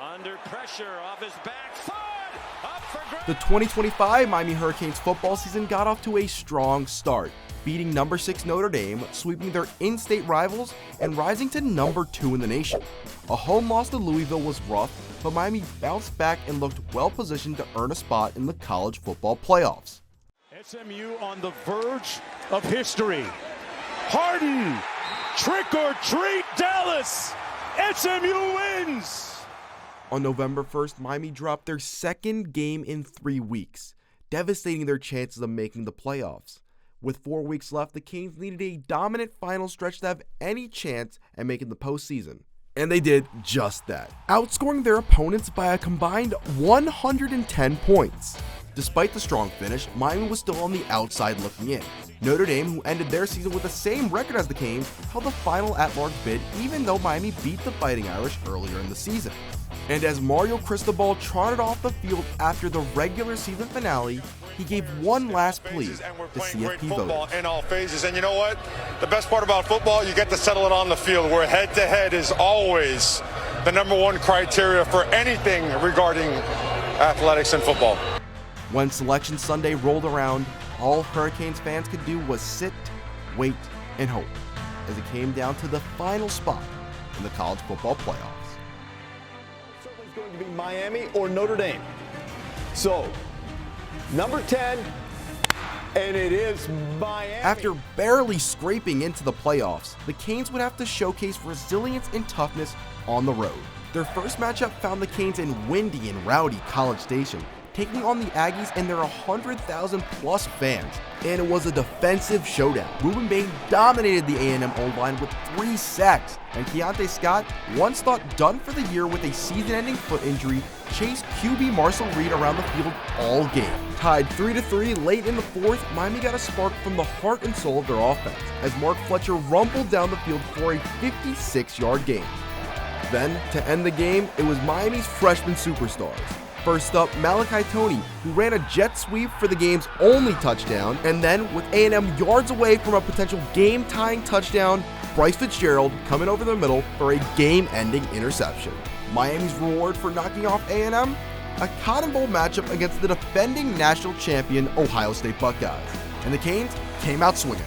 Under pressure, off his back foot, up for grabs. The 2025 Miami Hurricanes football season got off to a strong start, beating number 6 Notre Dame, sweeping their in-state rivals, and rising to number 2 in the nation. A home loss to Louisville was rough, but Miami bounced back and looked well positioned to earn a spot in the college football playoffs. SMU on the verge of history. Harden, trick or treat, Dallas. SMU wins. On November 1st, Miami dropped their second game in 3 weeks, devastating their chances of making the playoffs. With 4 weeks left, the Canes needed a dominant final stretch to have any chance at making the postseason. And they did just that, outscoring their opponents by a combined 110 points. Despite the strong finish, Miami was still on the outside looking in. Notre Dame, who ended their season with the same record as the Canes, held the final at-large bid even though Miami beat the Fighting Irish earlier in the season. And as Mario Cristobal trotted off the field after the regular season finale, he gave one last plea to CFP voters. In all phases, and you know what? The best part about football, you get to settle it on the field, where head-to-head is always the number one criteria for anything regarding athletics and football. When Selection Sunday rolled around, all Hurricanes fans could do was sit, wait, and hope as it came down to the final spot in the college football playoffs. It's going to be Miami or Notre Dame. So, number 10, and it is Miami. After barely scraping into the playoffs, the Canes would have to showcase resilience and toughness on the road. Their first matchup found the Canes in windy and rowdy College Station, taking on the Aggies and their 100,000 plus fans, and it was a defensive showdown. Ruben Bain dominated the A&M O-line with 3 sacks, and Keontae Scott, once thought done for the year with a season-ending foot injury, chased QB Marcel Reed around the field all game. Tied 3-3 late in the fourth, Miami got a spark from the heart and soul of their offense, as Mark Fletcher rumbled down the field for a 56-yard gain. Then, to end the game, it was Miami's freshman superstars. First up, Malachi Toney, who ran a jet sweep for the game's only touchdown, and then, with A&M yards away from a potential game-tying touchdown, Bryce Fitzgerald coming over the middle for a game-ending interception. Miami's reward for knocking off A&M? A Cotton Bowl matchup against the defending national champion Ohio State Buckeyes, and the Canes came out swinging.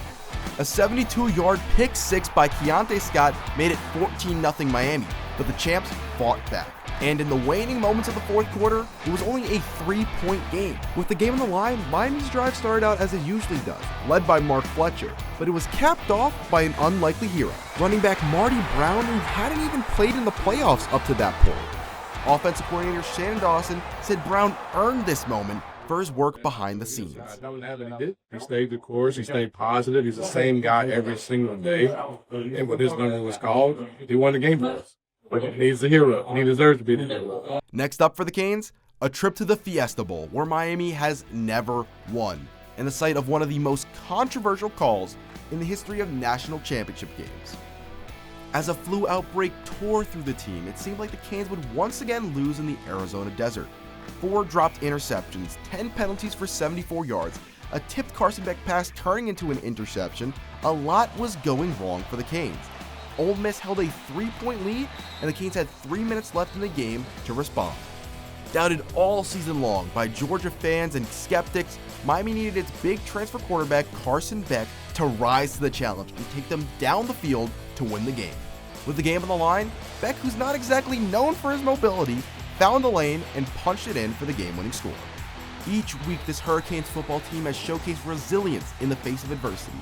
A 72-yard pick six by Keontae Scott made it 14-0 Miami, but the champs fought back. And in the waning moments of the fourth quarter, it was only a 3-point game. With the game on the line, Miami's drive started out as it usually does, led by Mark Fletcher, but it was capped off by an unlikely hero, running back Marty Brown, who hadn't even played in the playoffs up to that point. Offensive coordinator Shannon Dawson said Brown earned this moment for his work behind the scenes. He stayed the course, he stayed positive, he's the same guy every single day, and when his number was called, he won the game for us. But he's a hero, and he deserves to be the hero. Next up for the Canes, a trip to the Fiesta Bowl, where Miami has never won, and the site of one of the most controversial calls in the history of national championship games. As a flu outbreak tore through the team, it seemed like the Canes would once again lose in the Arizona desert. 4 dropped interceptions, 10 penalties for 74 yards, a tipped Carson Beck pass turning into an interception. A lot was going wrong for the Canes. Ole Miss held a 3-point lead, and the Canes had 3 minutes left in the game to respond. Doubted all season long by Georgia fans and skeptics, Miami needed its big transfer quarterback Carson Beck to rise to the challenge and take them down the field to win the game. With the game on the line, Beck, who's not exactly known for his mobility, found the lane and punched it in for the game-winning score. Each week, this Hurricanes football team has showcased resilience in the face of adversity,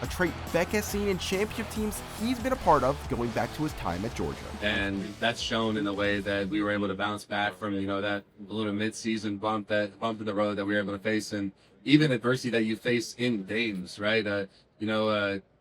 a trait Beck has seen in championship teams he's been a part of going back to his time at Georgia. And that's shown in the way that we were able to bounce back from, that little mid-season bump in the road that we were able to face, and even adversity that you face in games, right?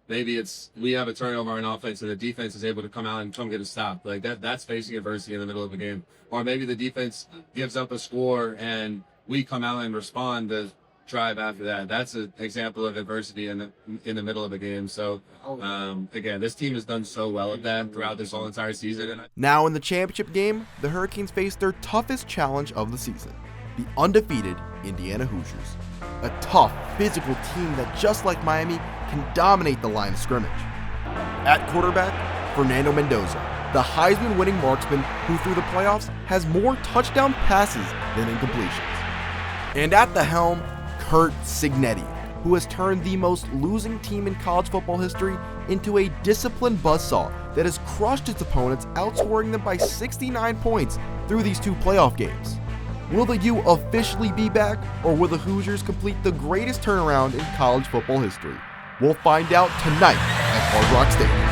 Maybe it's we have a turnover on offense and the defense is able to come out and come get a stop. Like that's facing adversity in the middle of a game. Or maybe the defense gives up a score and we come out and respond to drive after that. That's an example of adversity in the middle of a game. So again, this team has done so well at that throughout this whole entire season. Now in the championship game, the Hurricanes face their toughest challenge of the season, the undefeated Indiana Hoosiers. A tough, physical team that, just like Miami, can dominate the line of scrimmage. At quarterback, Fernando Mendoza, the Heisman-winning marksman who through the playoffs has more touchdown passes than incompletions. And at the helm, Curt Cignetti, who has turned the most losing team in college football history into a disciplined buzzsaw that has crushed its opponents, outscoring them by 69 points through these 2 playoff games. Will the U officially be back, or will the Hoosiers complete the greatest turnaround in college football history? We'll find out tonight at Hard Rock Stadium.